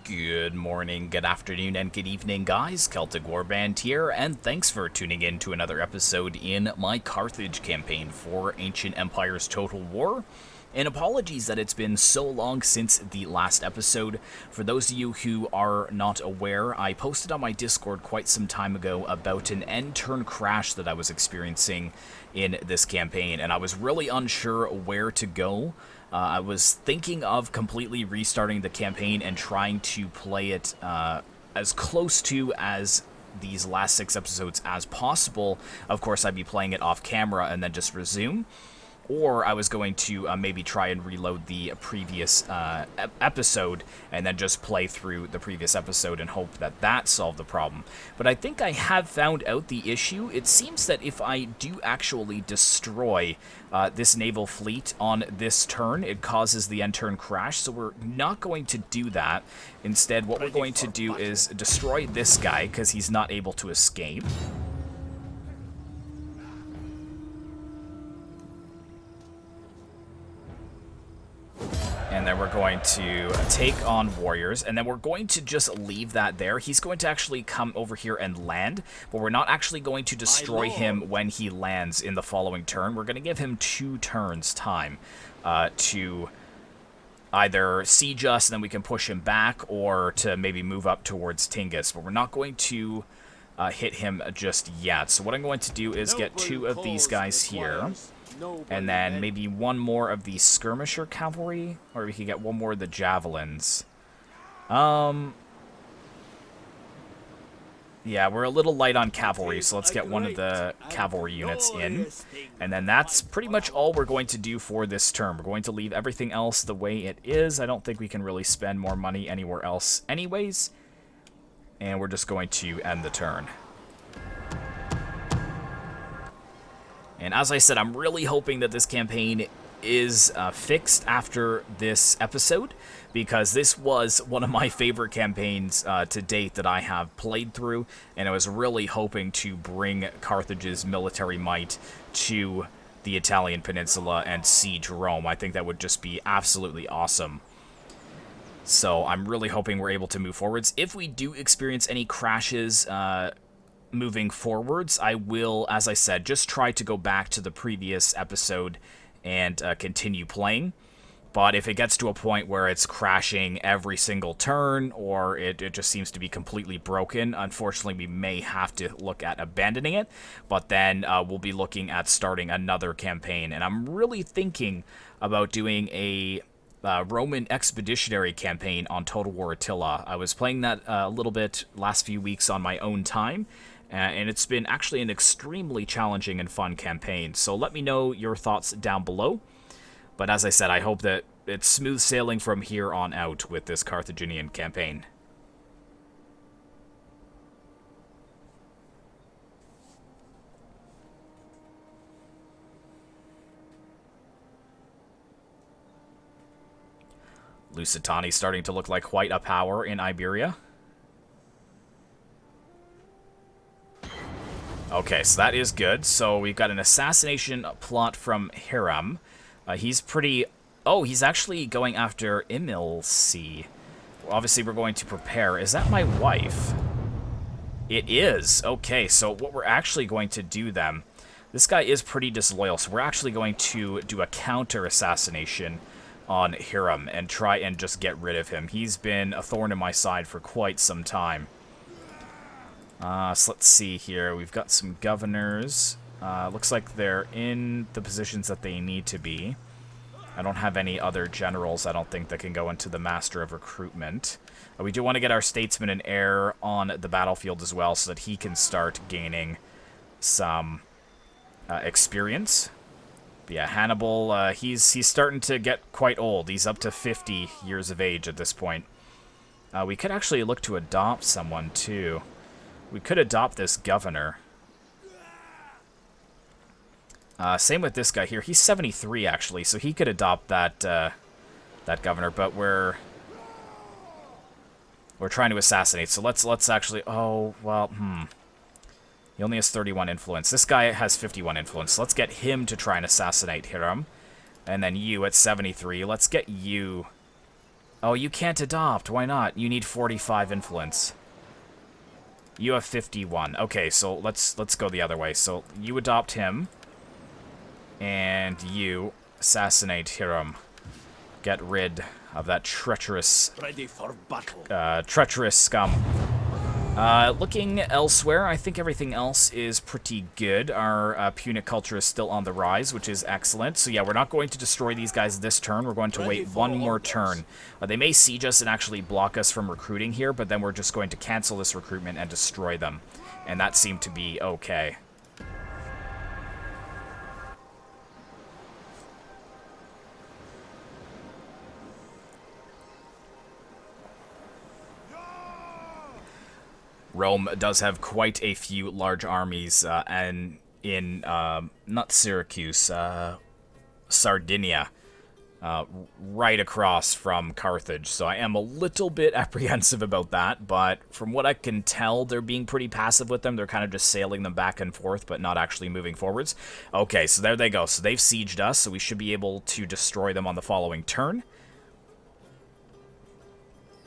Good morning, good afternoon, and good evening, guys. Celtic Warband here, and thanks for tuning in to another episode in my Carthage campaign for Ancient Empire's Total War. And apologies that it's been so long since the last episode. For those of you who are not aware, I posted on my Discord quite some time ago about an end-turn crash that I was experiencing in this campaign, and I was really unsure where to go. I was thinking of completely restarting the campaign and trying to play it as close to as these last 6 episodes as possible. Of course, I'd be playing it off camera and then just resume. Or I was going to maybe try and reload the previous episode and then just play through the previous episode and hope that that solved the problem. But I think I have found out the issue. It seems that if I do actually destroy this naval fleet on this turn, it causes the end turn crash. So we're not going to do that. Instead, what we're going to do is destroy this guy because he's not able to escape. And then we're going to take on warriors, and then we're going to just leave that there. He's going to actually come over here and land, but we're not actually going to destroy him when he lands in the following turn. We're going to give him 2 turns time to either siege us, and then we can push him back, or to maybe move up towards Tingis. But we're not going to hit him just yet. So what I'm going to do is get 2 of these guys here. And then maybe 1 more of the skirmisher cavalry, or we could get 1 more of the javelins. Yeah, we're a little light on cavalry, so let's get 1 of the cavalry units in. And then that's pretty much all we're going to do for this turn. We're going to leave everything else the way it is. I don't think we can really spend more money anywhere else anyways. And we're just going to end the turn. And as I said, I'm really hoping that this campaign is fixed after this episode, because this was one of my favorite campaigns to date that I have played through, and I was really hoping to bring Carthage's military might to the Italian peninsula and siege Rome. I think that would just be absolutely awesome. So I'm really hoping we're able to move forwards. If we do experience any crashes moving forwards, I will, as I said, just try to go back to the previous episode and continue playing. But if it gets to a point where it's crashing every single turn, or it just seems to be completely broken, unfortunately we may have to look at abandoning it. But then we'll be looking at starting another campaign. And I'm really thinking about doing a Roman expeditionary campaign on Total War Attila. I was playing that a little bit last few weeks on my own time, and it's been actually an extremely challenging and fun campaign. So let me know your thoughts down below. But as I said, I hope that it's smooth sailing from here on out with this Carthaginian campaign. Lusitani's starting to look like quite a power in Iberia. Okay, so that is good. So we've got an assassination plot from Hiram. He's pretty... Oh, he's actually going after Emilsi. Obviously, we're going to prepare. Is that my wife? It is. Okay, so what we're actually going to do then... This guy is pretty disloyal, so we're actually going to do a counter-assassination on Hiram and try and just get rid of him. He's been a thorn in my side for quite some time. So let's see here. We've got some governors. Looks like they're in the positions that they need to be. I don't have any other generals, I don't think, that can go into the Master of Recruitment. We do want to get our statesman and heir on the battlefield as well, so that he can start gaining some experience. But yeah, Hannibal, he's starting to get quite old. He's up to 50 years of age at this point. We could actually look to adopt someone, too. We could adopt this governor. Same with this guy here. He's 73, actually, so he could adopt that that governor. But we're trying to assassinate. So let's actually. Oh well. He only has 31 influence. This guy has 51 influence. So let's get him to try and assassinate Hiram, and then you at 73. Let's get you Oh, you can't adopt. Why not? You need 45 influence. You have 51. Okay, so let's go the other way. So you adopt him, and you assassinate Hiram. Get rid of that treacherous, treacherous scum. Looking elsewhere, I think everything else is pretty good. Our Punic culture is still on the rise, which is excellent. So yeah, we're not going to destroy these guys this turn. We're going to wait one more turn. They may siege us and actually block us from recruiting here, but then we're just going to cancel this recruitment and destroy them. And that seemed to be okay. Rome does have quite a few large armies, and in, not Syracuse, Sardinia, right across from Carthage, so I am a little bit apprehensive about that, but from what I can tell, they're being pretty passive with them. They're kind of just sailing them back and forth, but not actually moving forwards. Okay, so there they go. So they've sieged us, so we should be able to destroy them on the following turn.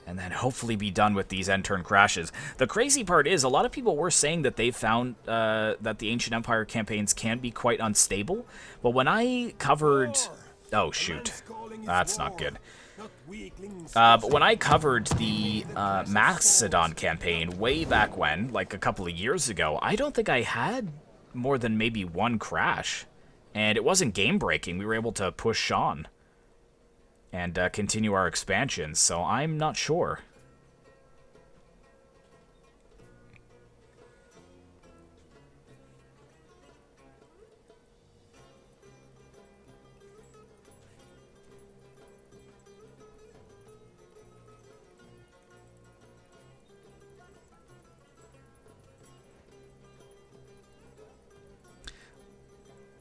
And then hopefully be done with these end turn crashes. The crazy part is, a lot of people were saying that they've found that the Ancient Empire campaigns can be quite unstable. But when I covered... Oh, shoot. That's not good. But when I covered the Macedon campaign way back when, like a couple of years ago, I don't think I had more than maybe one crash. And it wasn't game-breaking. We were able to push on and continue our expansion, so I'm not sure.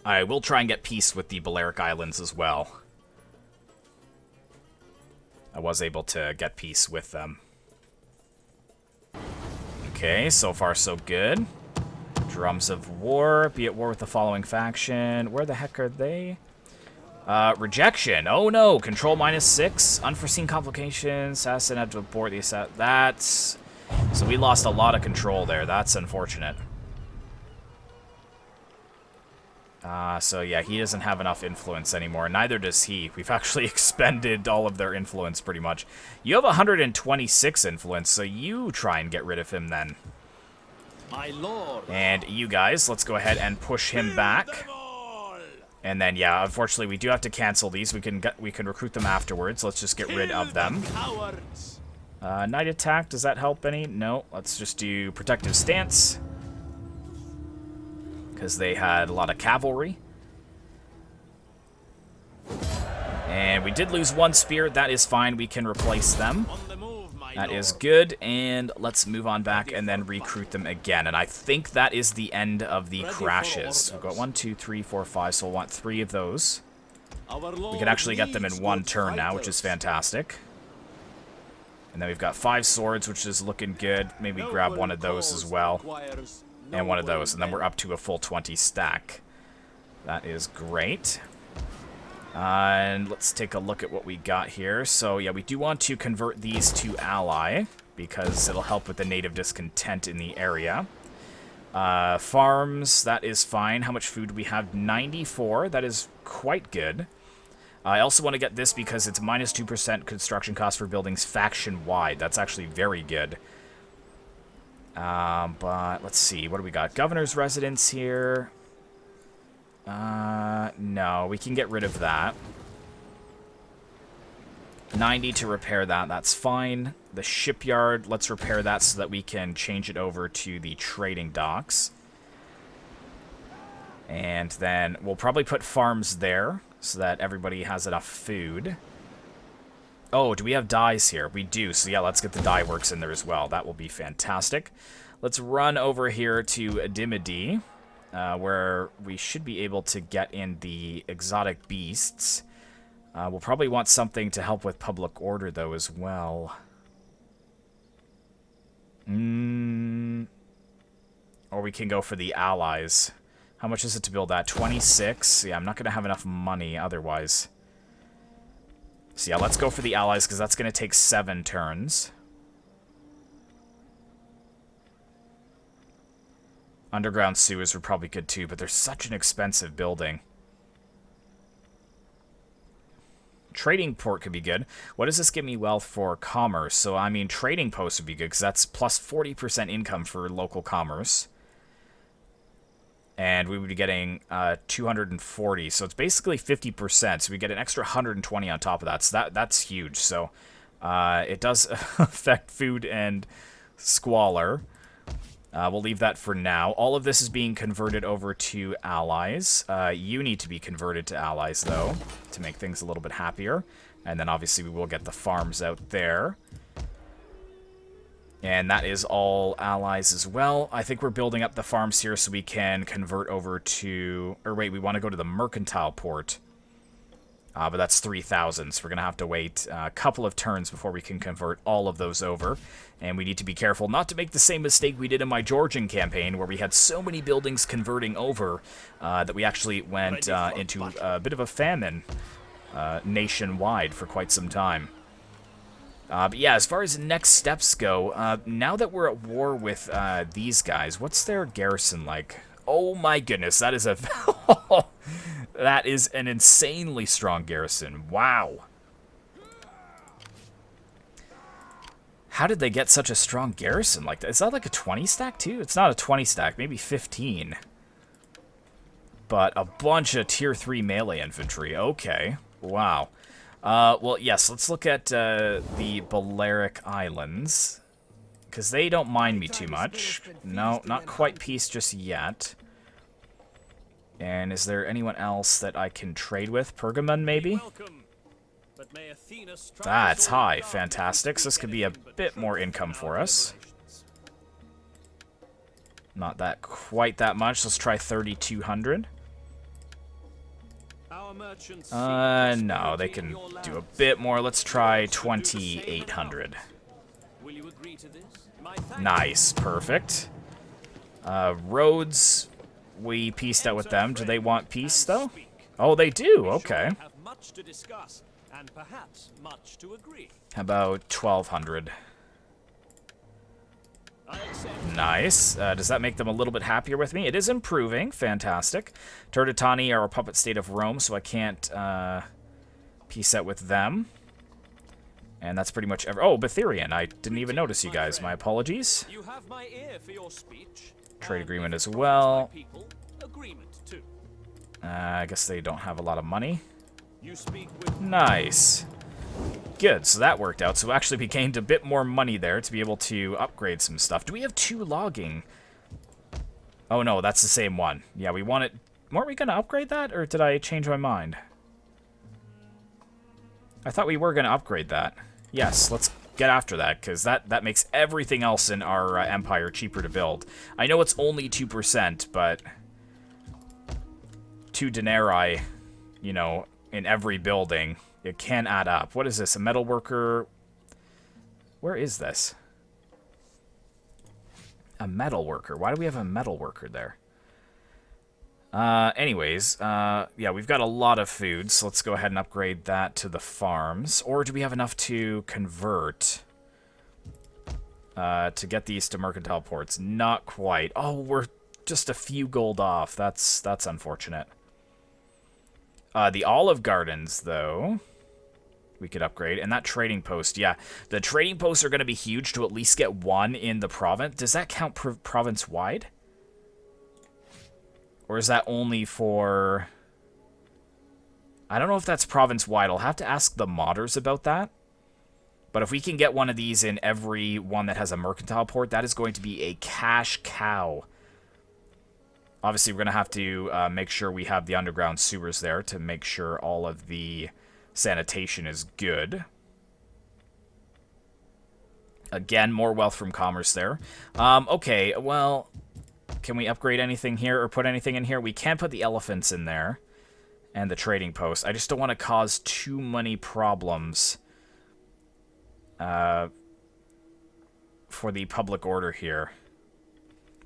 I will try and get peace with the Balearic Islands as well. I was able to get peace with them. Okay, so far so good. Drums of War. Be at war with the following faction. Where the heck are they? Rejection. Oh no. Control -6. Unforeseen complications. Assassin had to abort the assassin. That's... So we lost a lot of control there. That's unfortunate. So yeah, he doesn't have enough influence anymore. Neither does he. We've actually expended all of their influence, pretty much. You have 126 influence, so you try and get rid of him then. My lord. And you guys, let's go ahead and push him back. And then, yeah, unfortunately, we do have to cancel these. We can recruit them afterwards. Let's just get rid of them. Night attack, does that help any? No, let's just do protective stance, because they had a lot of cavalry. And we did lose one spear. That is fine. We can replace them. That is good. And let's move on back and then recruit them again. And I think that is the end of the crashes. We've got 1, 2, 3, 4, 5, so we'll want 3 of those. We can actually get them in one turn now, which is fantastic. And then we've got 5 swords, which is looking good. Maybe grab one of those as well. And one of those, and then we're up to a full 20 stack. That is great. And let's take a look at what we got here. So yeah, we do want to convert these to ally, because it'll help with the native discontent in the area. Farms, that is fine. How much food do we have? 94. That is quite good. I also want to get this because it's -2% construction cost for buildings faction-wide. That's actually very good. But let's see, what do we got? Governor's residence here. No, we can get rid of that. 90 to repair that, that's fine. The shipyard, let's repair that so that we can change it over to the trading docks. And then we'll probably put farms there so that everybody has enough food. Oh, do we have dyes here? We do, so yeah, let's get the dye works in there as well. That will be fantastic. Let's run over here to Dimity, where we should be able to get in the exotic beasts. We'll probably want something to help with public order, though, as well. Or we can go for the allies. How much is it to build that? 26? Yeah, I'm not going to have enough money otherwise. So yeah, let's go for the allies, because that's going to take 7 turns. Underground sewers were probably good too, but they're such an expensive building. Trading port could be good. What does this give me wealth for? Commerce. So, I mean, trading post would be good, because that's plus 40% income for local commerce. And we would be getting 240, so it's basically 50%. So we get an extra 120 on top of that. So that's huge. So it does affect food and squalor. We'll leave that for now. All of this is being converted over to allies. You need to be converted to allies, though, to make things a little bit happier. And then, obviously, we will get the farms out there. And that is all allies as well. I think we're building up the farms here so we can convert over to... Or wait, we want to go to the mercantile port. But that's 3,000, so we're going to have to wait a couple of turns before we can convert all of those over. And we need to be careful not to make the same mistake we did in my Georgian campaign, where we had so many buildings converting over that we actually went into a bit of a famine nationwide for quite some time. But yeah, as far as next steps go, now that we're at war with these guys, what's their garrison like? Oh my goodness, that is a... that is an insanely strong garrison. Wow. How did they get such a strong garrison like that? Is that like a 20 stack too? It's not a 20 stack, maybe 15. But a bunch of tier 3 melee infantry. Okay. Wow. Well, yes, let's look at the Balearic Islands, because they don't mind me too much. No, not quite peace just yet. And is there anyone else that I can trade with? Pergamon, maybe? That's high. Fantastic. So this could be a bit more income for us. Not that quite that much. Let's try 3,200. No, they can do a bit more. Let's try 2,800. Nice, perfect. Roads, we peaced out with them. Do they want peace, though? Oh, they do, okay. How about 1,200? Nice. Does that make them a little bit happier with me? It is improving. Fantastic. Turdetani are a puppet state of Rome, so I can't peace out with them. And that's pretty much oh, Betherian. I didn't even notice you guys. My apologies. Trade agreement as well. I guess they don't have a lot of money. Nice. Good, so that worked out. So actually we gained a bit more money there to be able to upgrade some stuff. Do we have 2 logging? Oh no, that's the same one. Yeah, we want it. Weren't we going to upgrade that, or did I change my mind? I thought we were going to upgrade that. Yes, let's get after that, because that makes everything else in our empire cheaper to build. I know it's only 2%, but 2 denarii, you know, in every building... It can add up. What is this? A metal worker? Where is this? A metal worker. Why do we have a metal worker there? Anyways, yeah, we've got a lot of food, so let's go ahead and upgrade that to the farms. Or do we have enough to convert to get these to mercantile ports? Not quite. Oh, we're just a few gold off. That's unfortunate. The Olive Gardens, though, we could upgrade. And that trading post, yeah. The trading posts are going to be huge to at least get 1 in the province. Does that count province-wide? Or is that only for... I don't know if that's province-wide. I'll have to ask the modders about that. But if we can get one of these in every one that has a mercantile port, that is going to be a cash cow. Obviously, we're going to have to make sure we have the underground sewers there to make sure all of the sanitation is good. Again, more wealth from commerce there. Okay, well, can we upgrade anything here or put anything in here? We can put the elephants in there and the trading post. I just don't want to cause too many problems for the public order here.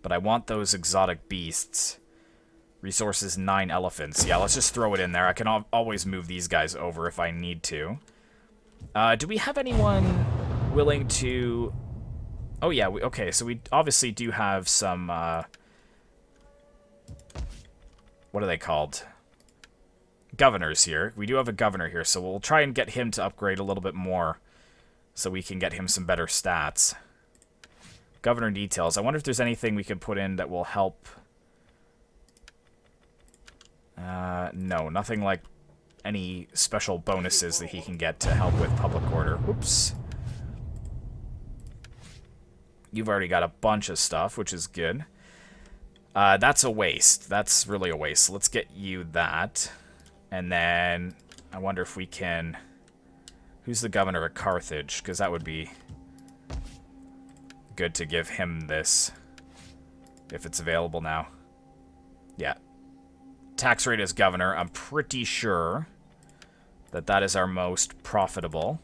But I want those exotic beasts. Resources 9 elephants. Yeah, let's just throw it in there. I can always move these guys over if I need to. Do we have anyone willing to... Oh, yeah, okay, so we obviously do have some, what are they called? Governors here. We do have a governor here, so we'll try and get him to upgrade a little bit more so we can get him some better stats. Governor details. I wonder if there's anything we could put in that will help. No, nothing like any special bonuses that he can get to help with public order. Oops. You've already got a bunch of stuff, which is good. That's a waste. That's really a waste. Let's get you that. And then I wonder if we can... Who's the governor of Carthage? Because that would be good to give him this. If it's available now. Yeah. Tax rate as governor. I'm pretty sure that that is our most profitable.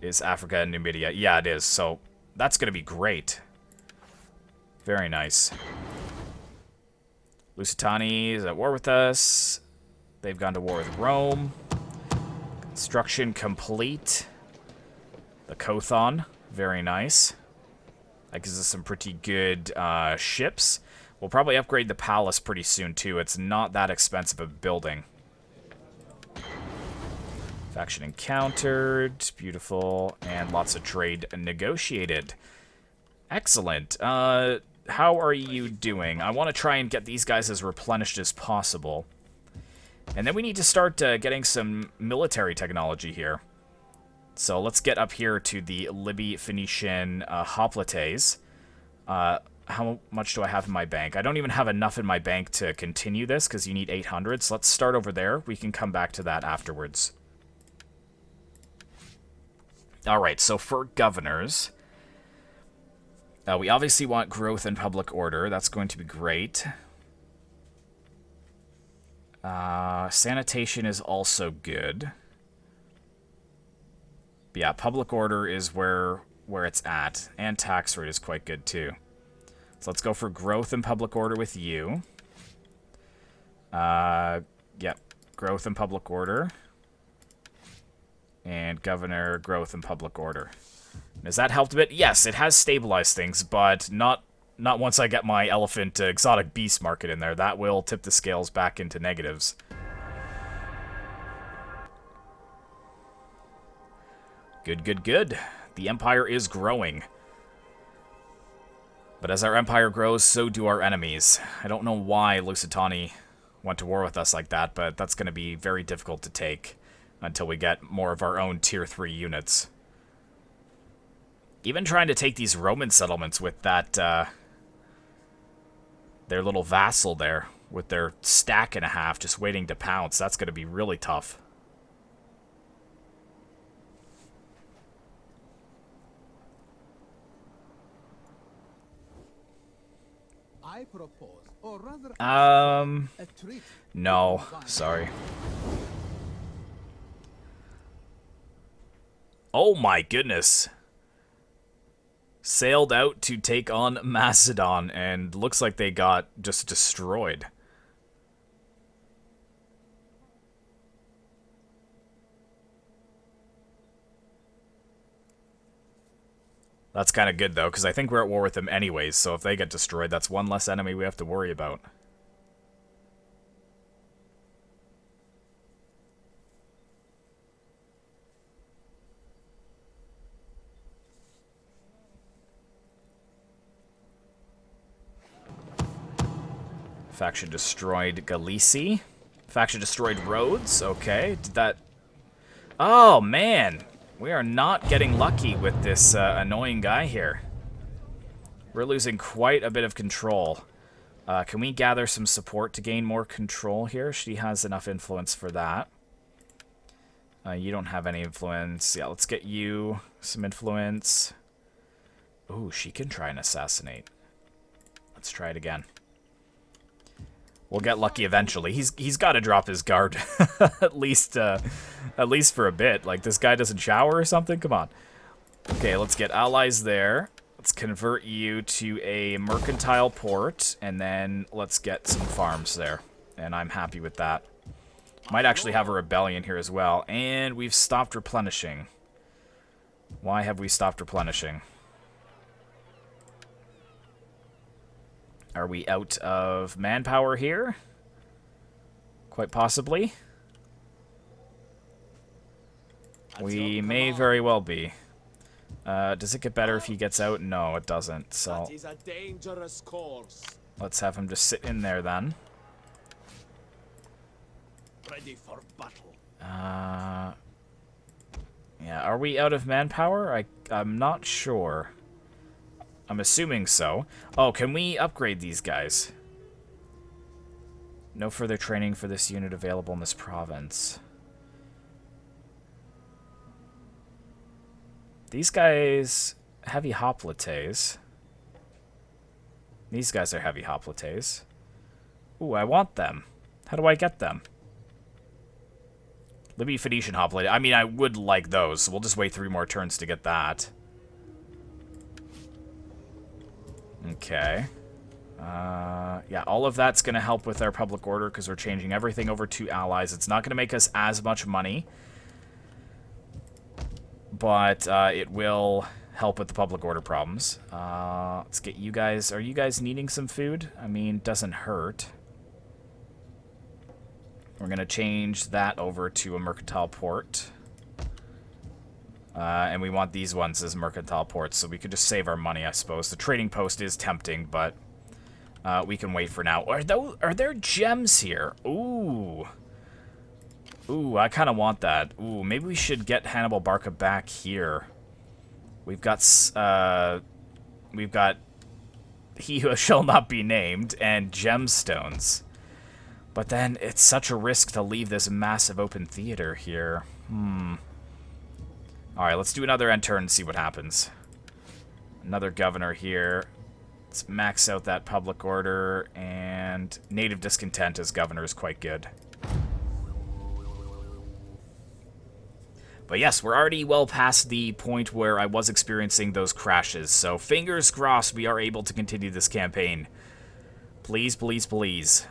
Is Africa and Numidia. Yeah, it is. So that's going to be great. Very nice. Lusitani is at war with us. They've gone to war with Rome. Construction complete. The Kothon. Very nice. That gives us some pretty good ships. We'll probably upgrade the palace pretty soon, too. It's not that expensive a building. Faction encountered. Beautiful. And lots of trade negotiated. Excellent. How are you doing? I want to try and get these guys as replenished as possible. And then we need to start getting some military technology here. So let's get up here to the Libby-Phoenician hoplites. How much do I have in my bank? I don't even have enough in my bank to continue this because you need 800. So let's start over there. We can come back to that afterwards. Alright, so for governors... we obviously want growth and public order. That's going to be great. Sanitation is also good. But yeah, public order is where it's at. And tax rate is quite good too. So let's go for growth and public order with you. Yep, growth and public order. And governor, growth and public order. Has that helped a bit? Yes, it has stabilized things, but not once I get my elephant exotic beast market in there. That will tip the scales back into negatives. Good, good, good. The empire is growing. But as our empire grows, so do our enemies. I don't know why Lusitani went to war with us like that, but that's going to be very difficult to take until we get more of our own tier 3 units. Even trying to take these Roman settlements with that, their little vassal there, with their stack and a half just waiting to pounce, that's going to be really tough. I propose, or rather, a treaty. No, sorry. Oh my goodness. Sailed out to take on Macedon, and looks like they got just destroyed. That's kind of good, though, because I think we're at war with them anyways, so if they get destroyed, that's one less enemy we have to worry about. Faction destroyed Galici. Faction destroyed Rhodes. Okay, did that... Oh, man. We are not getting lucky with this annoying guy here. We're losing quite a bit of control. Can we gather some support to gain more control here? She has enough influence for that. You don't have any influence. Yeah, let's get you some influence. Ooh, she can try and assassinate. Let's try it again. We'll get lucky eventually. He's got to drop his guard at least for a bit. Like, this guy doesn't shower or something. Come on. Okay, let's get allies there. Let's convert you to a mercantile port, and then let's get some farms there. And I'm happy with that. Might actually have a rebellion here as well. And we've stopped replenishing. Why have we stopped replenishing? Are we out of manpower here? Quite possibly. We may very well be. Does it get better if he gets out? No, it doesn't. So That is a dangerous course. let's have him just sit in there then. Ready for battle. Yeah, are we out of manpower? I'm not sure. I'm assuming so. Oh, can we upgrade these guys? No further training for this unit available in this province. These guys, heavy hoplites. These guys are heavy hoplites. Ooh, I want them. How do I get them? Libby Phoenician hoplite. I mean, I would like those. So we'll just wait 3 more turns to get that. Okay. Yeah, all of that's going to help with our public order because we're changing everything over to allies. It's not going to make us as much money, but it will help with the public order problems. Let's get you guys. Are you guys needing some food? I mean, doesn't hurt. We're going to change that over to a mercantile port. And we want these ones as mercantile ports, so we could just save our money, I suppose. The trading post is tempting, but we can wait for now. Are there gems here? Ooh. Ooh, I kind of want that. Ooh, maybe we should get Hannibal Barca back here. We've got He Who Shall Not Be Named and gemstones. But then it's such a risk to leave this massive open theater here. Alright, let's do another end turn and see what happens. Another governor here. Let's max out that public order, and native discontent as governor is quite good. But yes, we're already well past the point where I was experiencing those crashes, so fingers crossed we are able to continue this campaign. Please, please, please.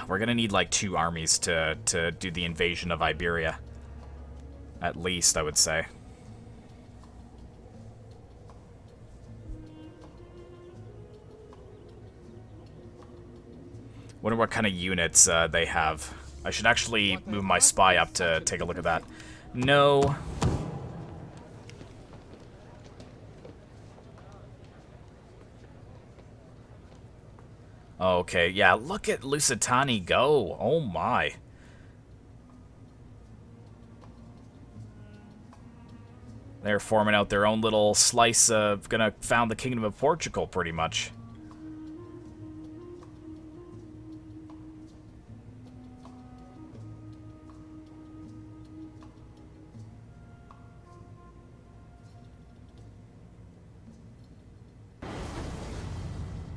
We're gonna need like 2 armies to do the invasion of Iberia. At least, I would say. Wonder what kind of units they have. I should actually move my spy up to take a look at that. No. Okay, yeah, look at Lusitani go. Oh my. They're forming out their own little slice of gonna found the Kingdom of Portugal, pretty much.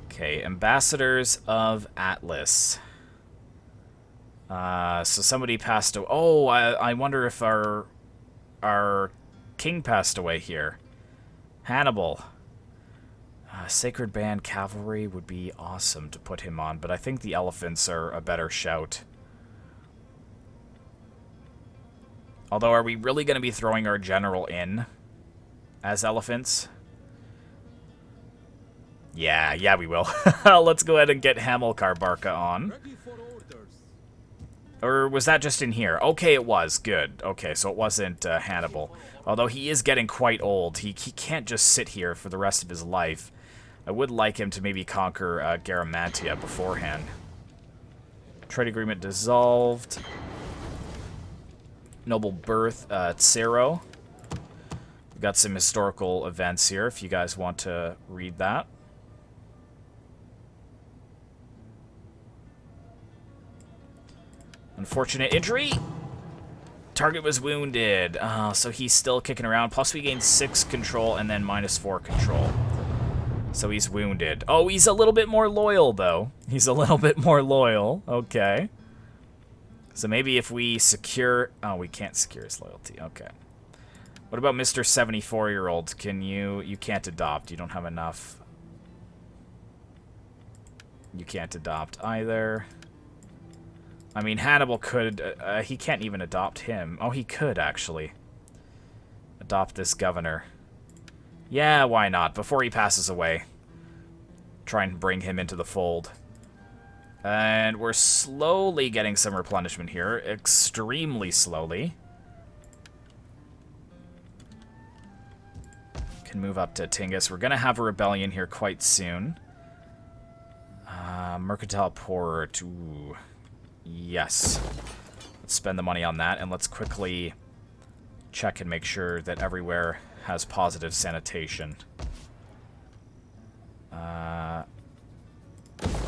Okay, Ambassadors of Atlas. So somebody passed away. Oh, I wonder if our king passed away here. Hannibal. Sacred Band Cavalry would be awesome to put him on, but I think the elephants are a better shout. Although, are we really going to be throwing our general in as elephants? Yeah, we will. Let's go ahead and get Hamilcar Barca on. Ready for orders. Or was that just in here? Okay, it was. Good. Okay, so it wasn't Hannibal. Although he is getting quite old. He can't just sit here for the rest of his life. I would like him to maybe conquer Garamantia beforehand. Trade agreement dissolved. Noble birth, Tsero. We've got some historical events here if you guys want to read that. Unfortunate injury. Target was wounded. So he's still kicking around. Plus we gained 6 control and then -4 control. So he's wounded. Oh, he's a little bit more loyal, though. He's a little bit more loyal. Okay. So maybe if we secure... Oh, we can't secure his loyalty. Okay. What about Mr. 74-year-old? Can you... You can't adopt. You don't have enough. You can't adopt either. I mean, Hannibal could... he can't even adopt him. Oh, he could, actually. Adopt this governor. Yeah, why not? Before he passes away. Try and bring him into the fold. And we're slowly getting some replenishment here. Extremely slowly. Can move up to Tingis. We're going to have a rebellion here quite soon. Mercantile port. Ooh. Yes. Let's spend the money on that, and let's quickly check and make sure that everywhere has positive sanitation.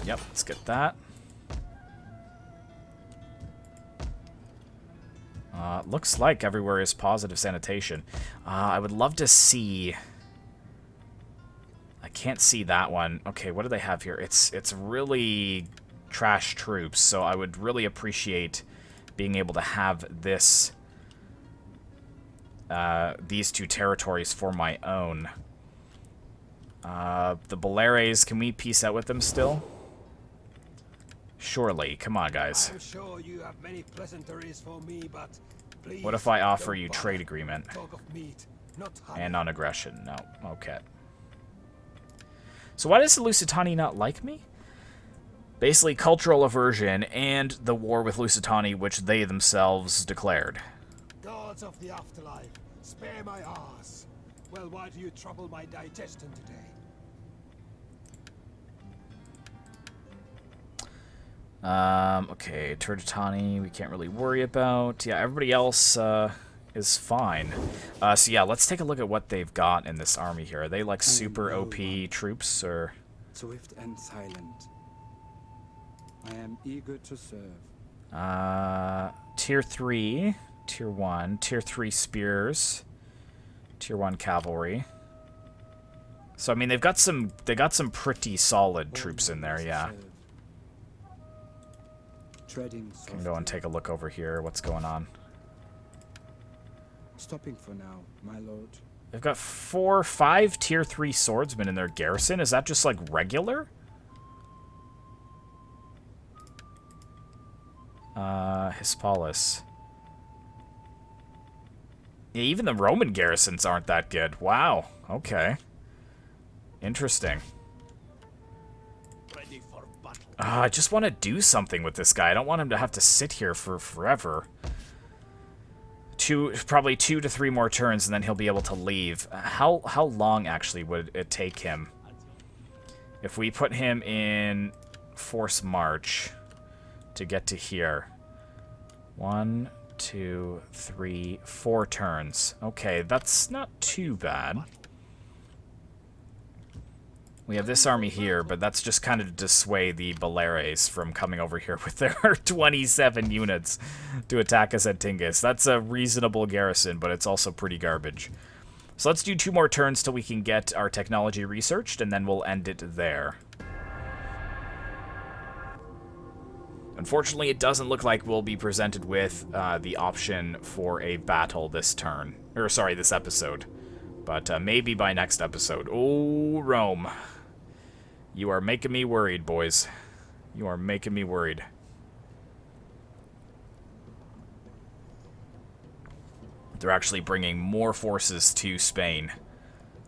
Yep, let's get that. Looks like everywhere is positive sanitation. I would love to see... I can't see that one. Okay, what do they have here? It's really trash troops, so I would really appreciate being able to have this... these two territories for my own. The Baleares, can we peace out with them still? Surely. Come on, guys. I'm sure you have many pleasantries for me, but please What if I offer don't you bother. trade agreement? Talk of meat, not honey. And non-aggression? No. Okay. So why does the Lusitani not like me? Basically, cultural aversion and the war with Lusitani, which they themselves declared. Gods of the afterlife, spare my arse. Well, why do you trouble my digestion today? Okay, Turdetani, we can't really worry about. Yeah, everybody else, is fine. So yeah, let's take a look at what they've got in this army here. Are they, like, super OP troops, or...? Swift and silent. I am eager to serve. Tier 3, Tier 1, Tier 3 spears, Tier 1 cavalry. So, I mean, they got some pretty solid troops in there, yeah. Treading Can go and take a look over here, what's going on. Stopping for now, my lord. They've got 5 Tier 3 swordsmen in their garrison. Is that just, like, regular? Hispalis. Yeah, even the Roman garrisons aren't that good. Wow. Okay. Interesting. Ready for battle. I just want to do something with this guy. I don't want him to have to sit here for forever. Probably 2 to 3 more turns, and then he'll be able to leave. How long, actually, would it take him? If we put him in force march to get to here. 1, 2, 3, 4 turns. Okay, that's not too bad. We have this army here, but that's just kind of to dissuade the Baleares from coming over here with their 27 units to attack us at Tingis. That's a reasonable garrison, but it's also pretty garbage. So let's do 2 more turns till we can get our technology researched, and then we'll end it there. Unfortunately, it doesn't look like we'll be presented with the option for a battle this turn. Or, sorry, this episode. But maybe by next episode. Oh, Rome. You are making me worried, boys. You are making me worried. They're actually bringing more forces to Spain.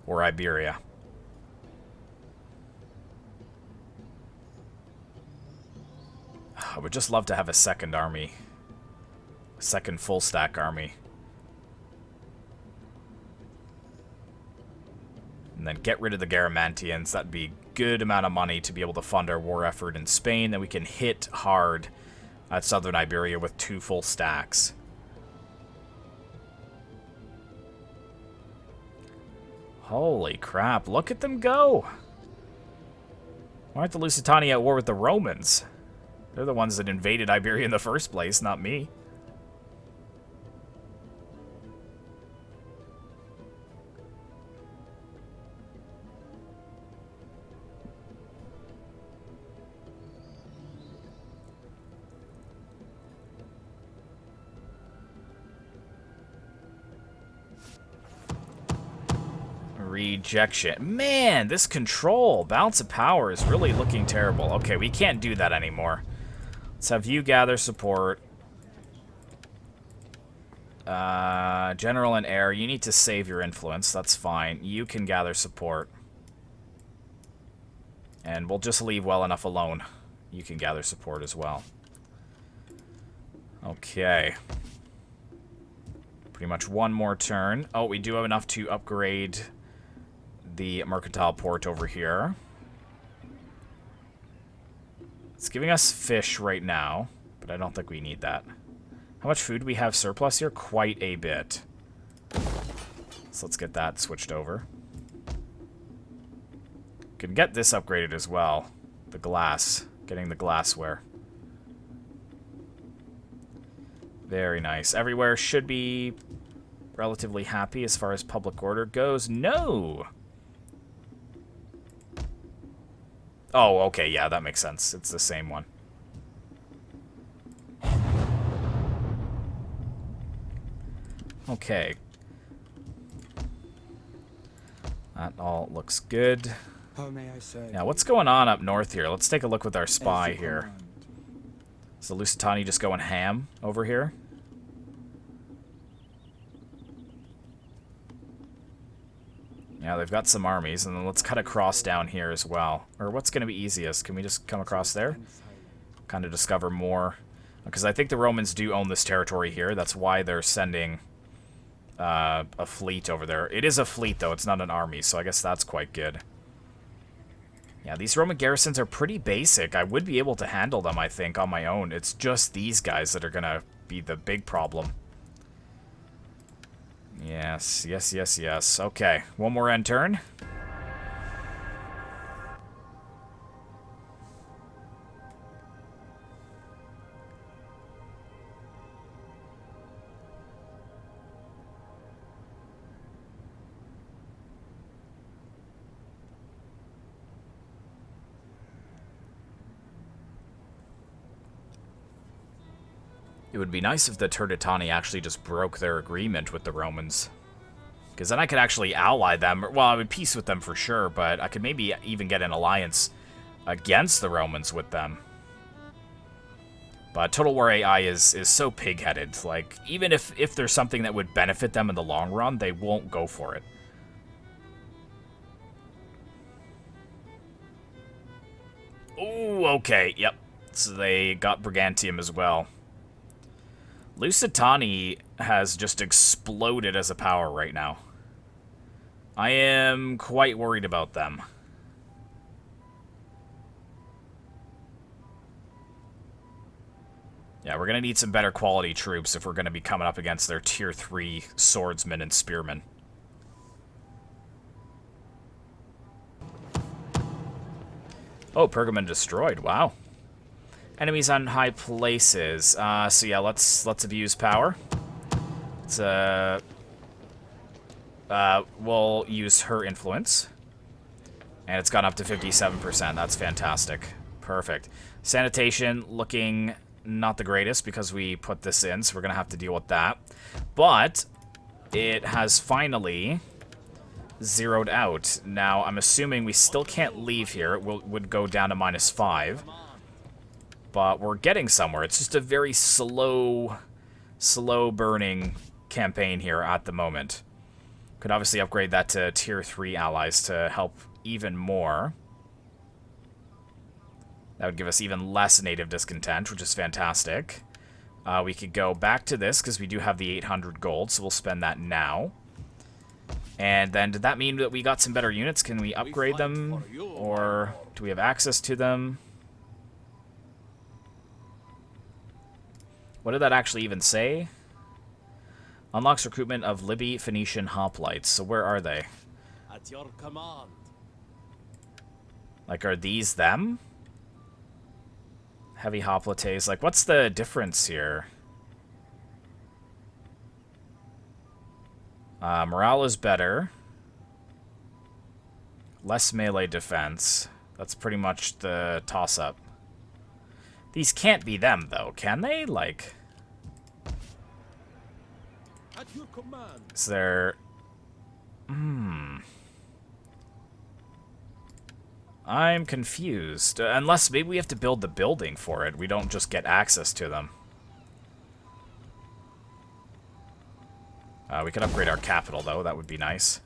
Or Iberia. I would just love to have a second army. A second full-stack army. And then get rid of the Garamantians. That'd be a good amount of money to be able to fund our war effort in Spain. Then we can hit hard at southern Iberia with 2 full stacks. Holy crap, look at them go! Why aren't the Lusitani at war with the Romans? They're the ones that invaded Iberia in the first place, not me. Rejection. Man, this control, balance of power is really looking terrible. Okay, we can't do that anymore. Let's have you gather support. General and heir, you need to save your influence. That's fine. You can gather support. And we'll just leave well enough alone. You can gather support as well. Okay. Pretty much one more turn. Oh, we do have enough to upgrade the mercantile port over here. It's giving us fish right now, but I don't think we need that. How much food do we have surplus here? Quite a bit. So let's get that switched over. Can get this upgraded as well. The glass. Getting the glassware. Very nice. Everywhere should be relatively happy as far as public order goes. No! Oh, okay, yeah, that makes sense. It's the same one. Okay. That all looks good. How may I say? Now, what's going on up north here? Let's take a look with our spy here. Is the Lusitani just going ham over here? Yeah, they've got some armies, and then let's cut across down here as well. Or what's going to be easiest? Can we just come across there? Kind of discover more. Because I think the Romans do own this territory here. That's why they're sending a fleet over there. It is a fleet, though. It's not an army, so I guess that's quite good. Yeah, these Roman garrisons are pretty basic. I would be able to handle them, I think, on my own. It's just these guys that are going to be the big problem. Yes, yes, yes, yes. Okay, one more end turn. It would be nice if the Turdetani actually just broke their agreement with the Romans. Because then I could actually ally them. Well, I would peace with them for sure, but I could maybe even get an alliance against the Romans with them. But Total War AI is so pig-headed. Like, even if there's something that would benefit them in the long run, they won't go for it. Ooh, okay, yep. So they got Brigantium as well. Lusitani has just exploded as a power right now. I am quite worried about them. Yeah, we're going to need some better quality troops if we're going to be coming up against their tier 3 swordsmen and spearmen. Oh, Pergamon destroyed. Wow. Enemies on high places. So yeah, let's abuse power. Let's, we'll use her influence. And it's gone up to 57%. That's fantastic. Perfect. Sanitation looking not the greatest because we put this in, so we're going to have to deal with that. But it has finally zeroed out. Now, I'm assuming we still can't leave here. It would go down to -5. But we're getting somewhere. It's just a very slow burning campaign here at the moment. Could obviously upgrade that to tier 3 allies to help even more. That would give us even less native discontent, which is fantastic. We could go back to this because we do have the 800 gold, so we'll spend that now. And then did that mean that we got some better units? Can we upgrade them? Or do we have access to them? What did that actually even say? Unlocks recruitment of Libby Phoenician hoplites. So where are they? At your command. Like, are these them? Heavy hoplites. Like, what's the difference here? Morale is better. Less melee defense. That's pretty much the toss-up. These can't be them, though, can they? Like, At your command. is there... I'm confused. Unless maybe we have to build the building for it. We don't just get access to them. We could upgrade our capital, though. That would be nice.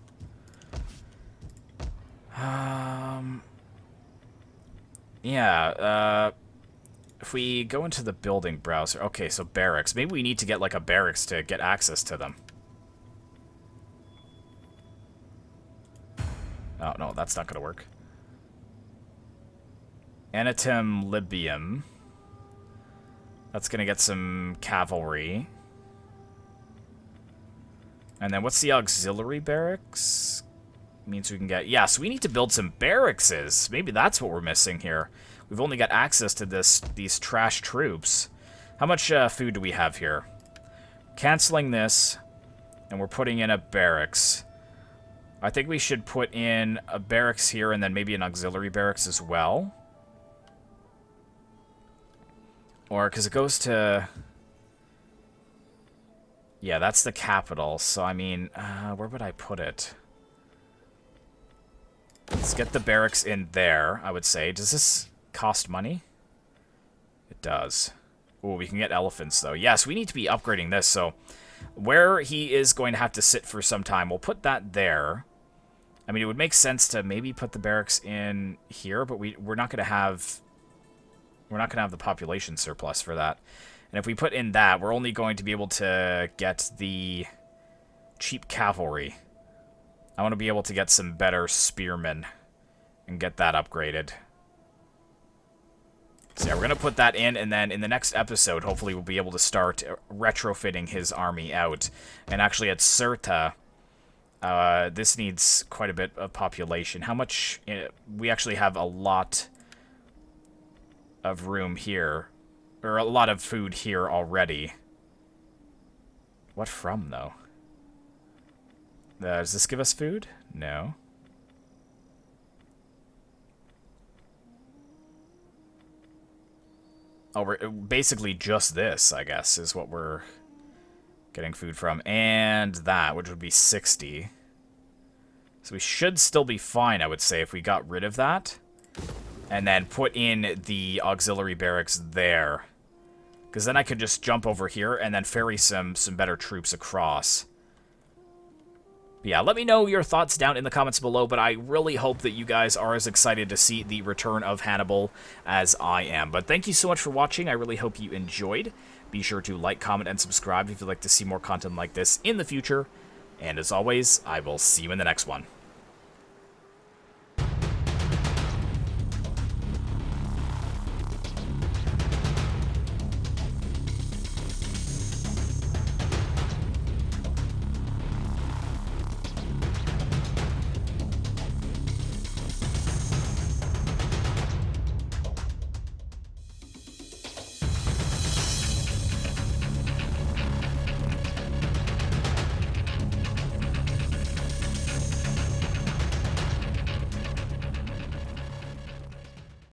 Yeah, if we go into the building browser... Okay, so barracks. Maybe we need to get, like, a barracks to get access to them. Oh, no, that's not going to work. Anatim Libium. That's going to get some cavalry. And then what's the auxiliary barracks? Means we can get... Yeah, so we need to build some barrackses. Maybe that's what we're missing here. We've only got access to these trash troops. How much food do we have here? Canceling this, and we're putting in a barracks. I think we should put in a barracks here and then maybe an auxiliary barracks as well. Or, because it goes to... Yeah, that's the capital, so I mean, where would I put it? Let's get the barracks in there, I would say. Does this cost money? It does. Oh, we can get elephants, though. Yes, we need to be upgrading this, so where he is going to have to sit for some time, we'll put that there. I mean, it would make sense to maybe put the barracks in here, but we're not going to have... We're not going to have the population surplus for that. And if we put in that, we're only going to be able to get the cheap cavalry. I want to be able to get some better spearmen and get that upgraded. So yeah, we're going to put that in, and then in the next episode, hopefully we'll be able to start retrofitting his army out. And actually at Cirta, this needs quite a bit of population. How much... We actually have a lot of room here. Or a lot of food here already. What from, though? Does this give us food? No. Oh, we're basically just this, I guess, is what we're getting food from. And that, which would be 60. So we should still be fine, I would say, if we got rid of that. And then put in the auxiliary barracks there. Because then I could just jump over here and then ferry some better troops across. But yeah, let me know your thoughts down in the comments below, but I really hope that you guys are as excited to see the return of Hannibal as I am. But thank you so much for watching. I really hope you enjoyed. Be sure to like, comment, and subscribe if you'd like to see more content like this in the future. And as always, I will see you in the next one.